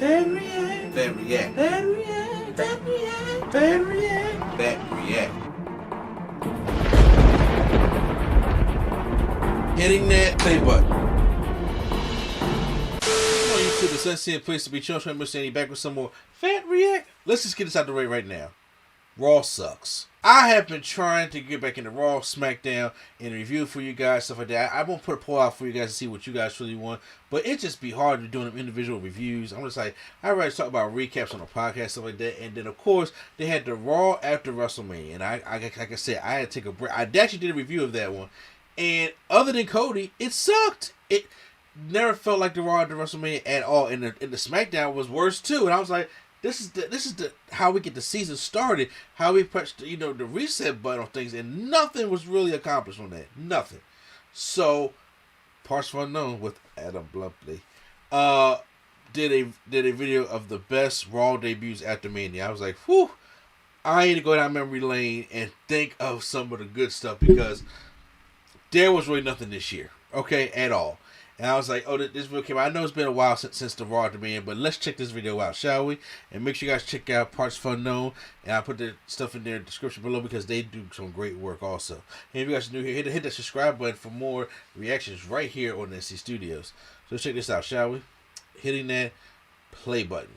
Bad react. Bad react. Bad react. Bad react. Bad react. Bad react. Hitting that play button. Come on, YouTube, the sincere place to be. Sean Mr. back with some more Fat React. Let's just get this out the way right now. Raw sucks. I have been trying to get back into Raw, Smackdown, and review for you guys, stuff like that. I won't put a poll out for you guys to see what you guys really want, but it just be hard to do them individual reviews. I'm just like, I'd rather talk about recaps on the podcast, stuff like that. And then, of course, they had the Raw after WrestleMania, and like I said, I had to take a break. I actually did a review of that one, and other than Cody, it sucked. It never felt like the Raw after WrestleMania at all, and the SmackDown was worse too. And I was like, This is the how we get the season started, how we press the reset button on things, and nothing was really accomplished on that. Nothing. So, Parts for Unknown with Adam Blumpy did a video of the best Raw debuts after Mania. I was like, whew, I need to go down memory lane and think of some of the good stuff, because there was really nothing this year, okay, at all. And I was like, oh, this video came out. I know it's been a while since the Raw Demand, but let's check this video out, shall we? And make sure you guys check out Parts for Unknown. And I'll put the stuff in their description below, because they do some great work also. And if you guys are new here, hit that subscribe button for more reactions right here on SC Studios. So check this out, shall we? Hitting that play button.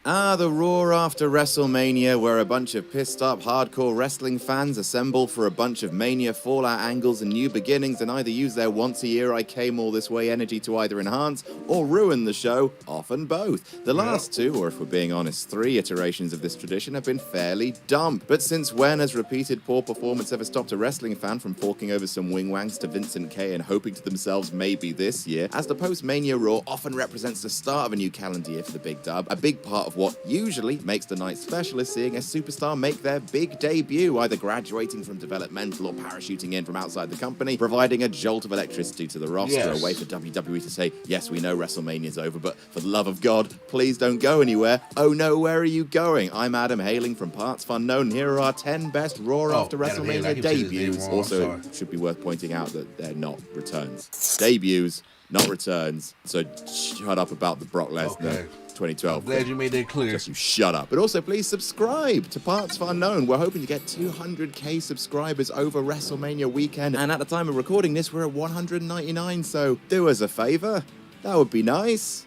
The Raw after WrestleMania, where a bunch of pissed up hardcore wrestling fans assemble for a bunch of Mania fallout angles and new beginnings, and either use their once a year I came all this way energy to either enhance or ruin the show, often both. The last two, or if we're being honest, 3 iterations of this tradition have been fairly dumb. But since when has repeated poor performance ever stopped a wrestling fan from forking over some wing-wangs to Vincent K and hoping to themselves maybe this year? As the post-Mania Raw often represents the start of a new calendar year for the Big Dub, a big part of what usually makes the night special is seeing a superstar make their big debut, either graduating from developmental or parachuting in from outside the company, providing a jolt of electricity to the roster, a way for WWE to say, yes, we know WrestleMania's over, but for the love of God, please don't go anywhere. Oh no, where are you going? I'm Adam, hailing from Parts for Unknown. Here are our 10 best Raw after WrestleMania debuts. Also, it should be worth pointing out that they're not returns. Debuts, not returns, so shut up about the Brock Lesnar 2012. I'm glad you made that clear. Just you shut up. But also, please subscribe to Parts for Unknown. We're hoping to get 200k subscribers over WrestleMania weekend, and at the time of recording this, we're at 199, so do us a favor. That would be nice.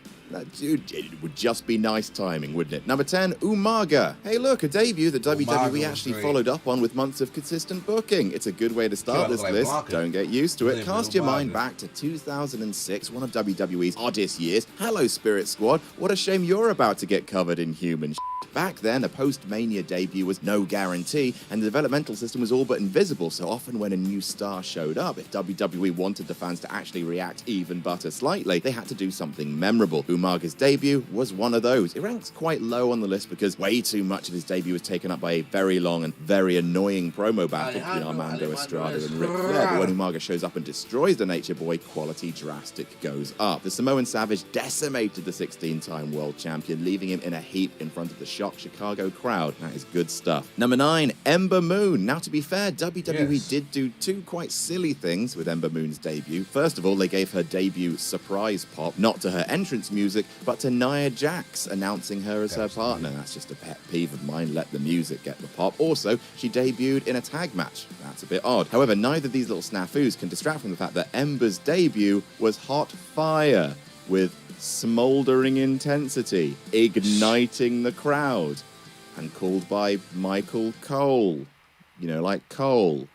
It would just be nice timing, wouldn't it? Number 10, Umaga. Hey look, a debut that WWE actually followed up on with months of consistent booking. It's a good way to start this list. Don't get used to it. Cast your mind back to 2006, one of WWE's oddest years. Hello, Spirit Squad. What a shame you're about to get covered in human shit. Back then, a post-Mania debut was no guarantee, and the developmental system was all but invisible, so often when a new star showed up, if WWE wanted the fans to actually react even butter slightly, they had to do something memorable. Umaga's debut was one of those. It ranks quite low on the list because way too much of his debut was taken up by a very long and very annoying promo battle between Armando Estrada and Ric Flair, but when Umaga shows up and destroys the Nature Boy, quality drastic goes up. The Samoan Savage decimated the 16-time world champion, leaving him in a heap in front of the shocked Chicago crowd. That is good stuff. Number 9, Ember Moon. Now, to be fair, WWE did do 2 quite silly things with Ember Moon's debut. First of all, they gave her debut surprise pop, not to her entrance music, but to Nia Jax, announcing her as her partner. That's just a pet peeve of mine. Let the music get the pop. Also, she debuted in a tag match. That's a bit odd. However, neither of these little snafus can distract from the fact that Ember's debut was hot fire, with smoldering intensity, igniting the crowd, and called by Michael Cole. You know, like Cole.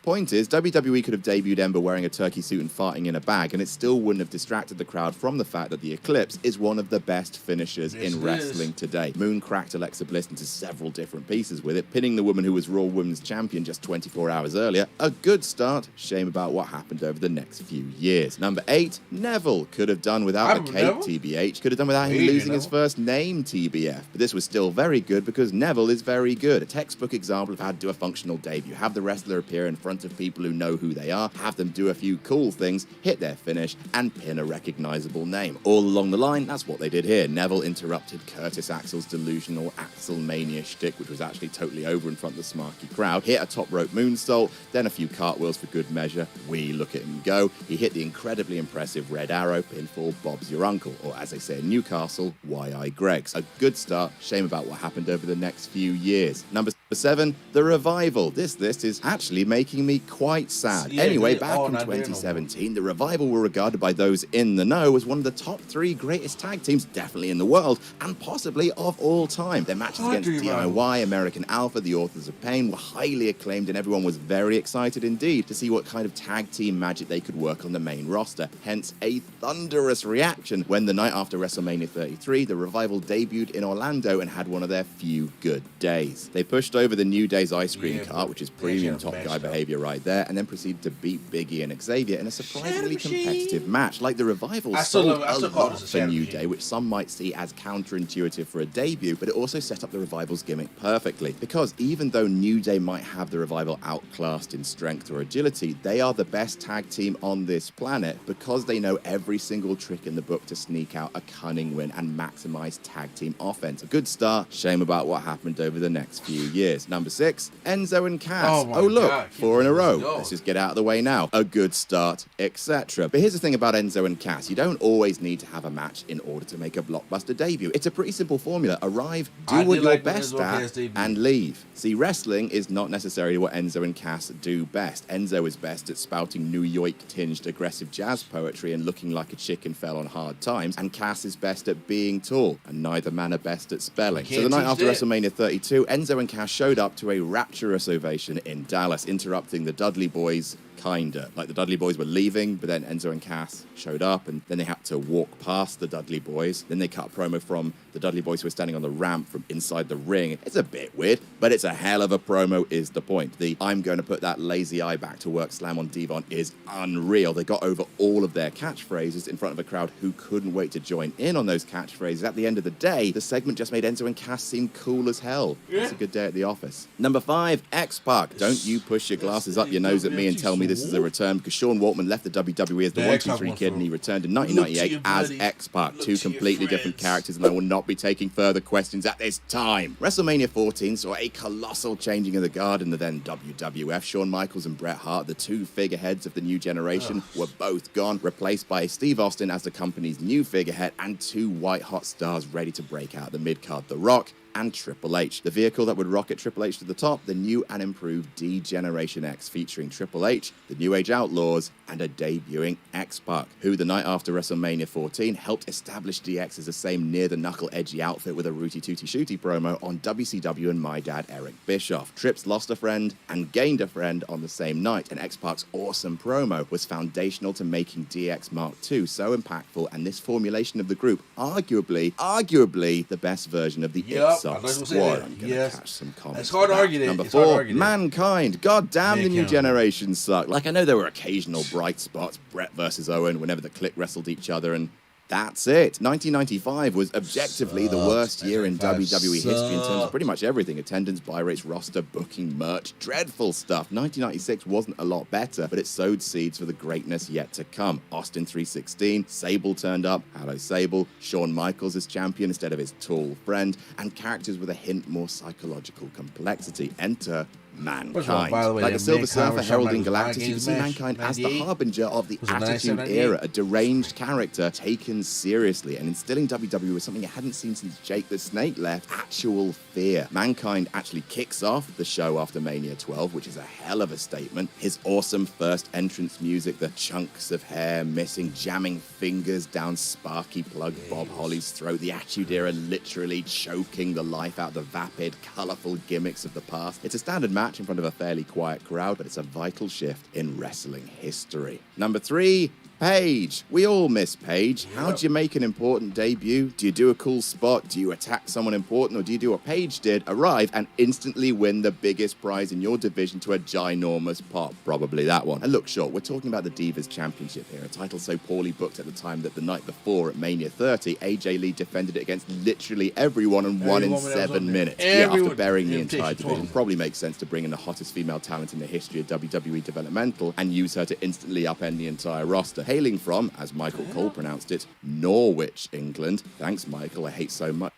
Point is, WWE could have debuted Ember wearing a turkey suit and farting in a bag, and it still wouldn't have distracted the crowd from the fact that the Eclipse is one of the best finishers in wrestling today. Moon cracked Alexa Bliss into several different pieces with it, pinning the woman who was Raw Women's Champion just 24 hours earlier. A good start. Shame about what happened over the next few years. Number 8, Neville. Could have done without the cape, TBH. Could have done without him losing his first name, TBF. But this was still very good because Neville is very good. A textbook example of how to do a functional debut. Have the wrestler appear in front front of people who know who they are, have them do a few cool things, hit their finish, and pin a recognizable name. All along the line, that's what they did here. Neville interrupted Curtis Axel's delusional Axelmania shtick, which was actually totally over in front of the smarky crowd, hit a top rope moonsault, then a few cartwheels for good measure. We look at him go. He hit the incredibly impressive Red Arrow pinfall, Bob's your uncle, or as they say in Newcastle, Y.I. Greg's. A good start, shame about what happened over the next few years. Number 7, The Revival. This list is actually making me quite sad. Yeah, anyway, back in 2017, The Revival were regarded by those in the know as one of the top 3 greatest tag teams, definitely in the world, and possibly of all time. Their matches against DIY, American Alpha, the Authors of Pain were highly acclaimed, and everyone was very excited indeed to see what kind of tag team magic they could work on the main roster. Hence, a thunderous reaction when the night after WrestleMania 33, The Revival debuted in Orlando and had one of their few good days. They pushed over the New Day's ice cream cart, which is premium top guy behavior right there, and then proceeded to beat Biggie and Xavier in a surprisingly competitive match. Like, the Revival sold a lot for New Day, which some might see as counterintuitive for a debut, but it also set up the Revival's gimmick perfectly. Because even though New Day might have the Revival outclassed in strength or agility, they are the best tag team on this planet because they know every single trick in the book to sneak out a cunning win and maximize tag team offense. A good start, shame about what happened over the next few years. Number 6, Enzo and Cass. Oh look, God. 4 in a row. Let's just get out of the way now. A good start, etc. But here's the thing about Enzo and Cass. You don't always need to have a match in order to make a blockbuster debut. It's a pretty simple formula. Arrive, do what you're best at, and leave. See, wrestling is not necessarily what Enzo and Cass do best. Enzo is best at spouting New York-tinged aggressive jazz poetry and looking like a chicken fell on hard times, and Cass is best at being tall, and neither man are best at spelling. So the night after WrestleMania 32, Enzo and Cass showed up to a rapturous ovation in Dallas, interrupting the Dudley Boys kinda. Like, the Dudley Boys were leaving, but then Enzo and Cass showed up, and then they had to walk past the Dudley Boys. Then they cut a promo from the Dudley Boys who were standing on the ramp from inside the ring. It's a bit weird, but it's a hell of a promo is the point. The I'm going to put that lazy eye back to work slam on Devon is unreal. They got over all of their catchphrases in front of a crowd who couldn't wait to join in on those catchphrases. At the end of the day, the segment just made Enzo and Cass seem cool as hell. Yeah. It's a good day at the office. Number 5, X-Pac. Don't you push your glasses up your nose at me and tell me this is a return, because Sean Waltman left the WWE as the 1-2-3 Kid, and he returned in 1998 as X-Pac. 2 completely different characters, and I will not be taking further questions at this time. WrestleMania 14 saw a colossal changing of the guard in the then WWF. Shawn Michaels and Bret Hart, the 2 figureheads of the new generation, were both gone, replaced by Steve Austin as the company's new figurehead, and 2 white-hot stars ready to break out the mid-card, The Rock and Triple H. The vehicle that would rocket Triple H to the top, the new and improved D-Generation X, featuring Triple H, the New Age Outlaws, and a debuting X-Pac, who the night after WrestleMania 14 helped establish DX as the same near-the-knuckle edgy outfit with a rooty-tooty-shooty promo on WCW and My Dad Eric Bischoff. Trips lost a friend and gained a friend on the same night, and X-Pac's awesome promo was foundational to making DX Mark II so impactful, and this formulation of the group, arguably the best version of the Squad. I'm going to catch some comments. It's hard to argue that. Number 4, Mankind. God damn, the new generation sucked. Like, I know there were occasional bright spots, Brett versus Owen, whenever the Clique wrestled each other, and that's it. 1995 was objectively the worst year in WWE history in terms of pretty much everything. Attendance, buy rates, roster, booking, merch, dreadful stuff. 1996 wasn't a lot better, but it sowed seeds for the greatness yet to come. Austin 316, Sable turned up, hello Sable, Shawn Michaels as champion instead of his tall friend, and characters with a hint more psychological complexity. Enter Mankind. Like the Silver Surfer heralding Galactus, you can see Mankind as the harbinger of the Attitude Era, a deranged character taken seriously and instilling WWE with something it hadn't seen since Jake the Snake left, actual fear. Mankind actually kicks off the show after Mania 12, which is a hell of a statement. His awesome first entrance music, the chunks of hair missing, jamming fingers down Sparky Plug Bob Holly's throat, the Attitude Era literally choking the life out of the vapid, colourful gimmicks of the past. It's a standard match in front of a fairly quiet crowd, but it's a vital shift in wrestling history. Number 3, Paige. We all miss Paige. How do you make an important debut? Do you do a cool spot? Do you attack someone important? Or do you do what Paige did, arrive and instantly win the biggest prize in your division to a ginormous pop? Probably that one. And look, sure, we're talking about the Divas Championship here, a title so poorly booked at the time that the night before at Mania 30, AJ Lee defended it against literally everyone and won in 7 minutes. After burying the entire division, probably makes sense to bring in the hottest female talent in the history of WWE developmental and use her to instantly upend the entire roster. Hailing from, as Michael Cole pronounced it, Norwich, England. Thanks, Michael. I hate so much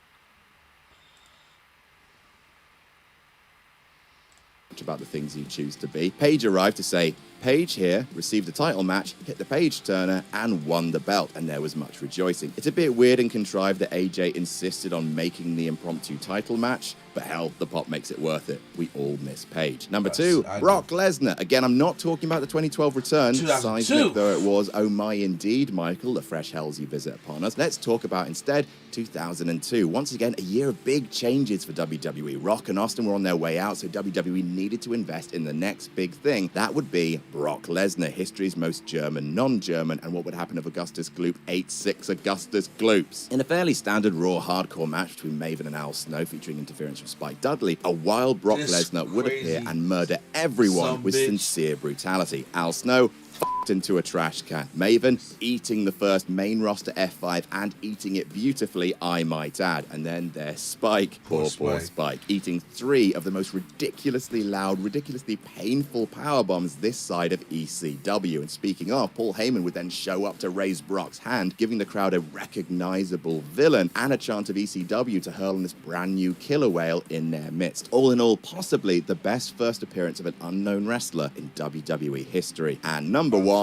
about the things you choose to be. Paige arrived to say, Paige here received a title match, hit the page turner, and won the belt, and there was much rejoicing. It's a bit weird and contrived that AJ insisted on making the impromptu title match, but hell, the pop makes it worth it. We all miss Paige. Number 2, Brock Lesnar. Again, I'm not talking about the 2012 return. Seismic though it was, oh my indeed, Michael, the fresh hells you visit upon us. Let's talk about instead 2002. Once again, a year of big changes for WWE. Rock and Austin were on their way out, so WWE needed to invest in the next big thing. That would be Brock Lesnar, history's most German non-German, and what would happen if Augustus Gloop ate 6 Augustus Gloops. In a fairly standard Raw hardcore match between Maven and Al Snow, featuring interference from Spike Dudley, a wild Brock Lesnar would appear and murder everyone with sincere brutality. Al Snow f***ed into a trash can. Maven eating the first main roster F5 and eating it beautifully, I might add. And then there's Spike, poor Spike, eating 3 of the most ridiculously loud, ridiculously painful powerbombs this side of ECW. And speaking of, Paul Heyman would then show up to raise Brock's hand, giving the crowd a recognizable villain and a chant of ECW to hurl on this brand new killer whale in their midst. All in all, possibly the best first appearance of an unknown wrestler in WWE history. And number 1,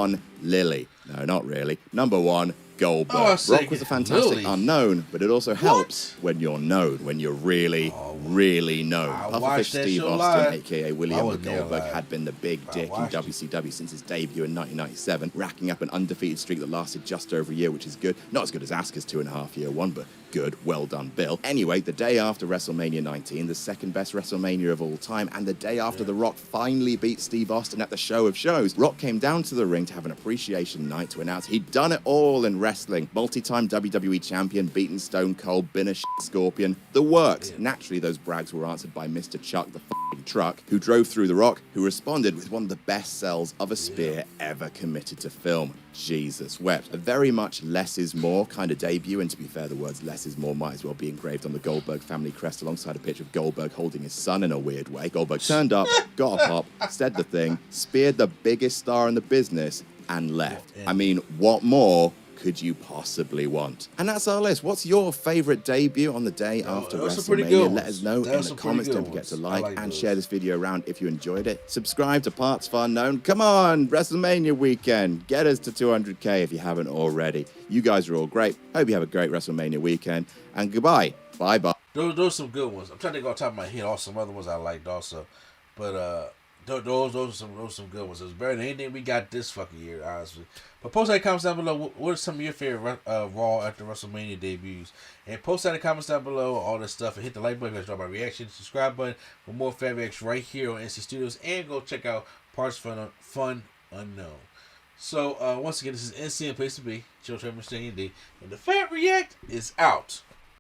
Lily. No, not really. Number 1, Goldberg. Brock was a fantastic unknown, but it also helps when you're known, when you're really known. Pufferfish Steve Austin, aka William the Goldberg, had been the big dick in WCW since his debut in 1997, racking up an undefeated streak that lasted just over a year, which is good. Not as good as Asuka's 2.5-year one, but good. Well done, Bill. Anyway, the day after WrestleMania 19, the second best WrestleMania of all time, and the day after The Rock finally beat Steve Austin at the show of shows, Rock came down to the ring to have an appreciation night to announce he'd done it all in wrestling. Multi-time WWE champion, beaten Stone Cold, been a Scorpion. The works. Naturally, those brags were answered by Mr. Chuck the f***ing truck, who drove through The Rock, who responded with one of the best sells of a spear ever committed to film. Jesus wept. A very much less is more kind of debut, and to be fair, the words less is more might as well be engraved on the Goldberg family crest alongside a picture of Goldberg holding his son in a weird way. Goldberg turned up, got a pop, said the thing, speared the biggest star in the business, and left. I mean, what more could you possibly want? And that's our list. What's your favorite debut on the day after WrestleMania? Let us know in the comments. Don't forget to like and share this video around if you enjoyed it. Subscribe to Parts of Unknown. Come on, WrestleMania weekend. Get us to 200K if you haven't already. You guys are all great. Hope you have a great WrestleMania weekend. And goodbye. Bye-bye. Those are some good ones. I'm trying to think off the top of my head. Also, some other ones I liked also. But those are some good ones. It was better than anything we got this fucking year, honestly. But post that in the comments down below. What are some of your favorite Raw after WrestleMania debuts? And post that in the comments down below, all this stuff. And hit the like button if you enjoyed my reaction. Subscribe button for more Fan Reacts right here on NC Studios. And go check out Parts Fun Unknown. So, once again, this is NC and Place to Be. Children, Mr. D. And the Fan React is out.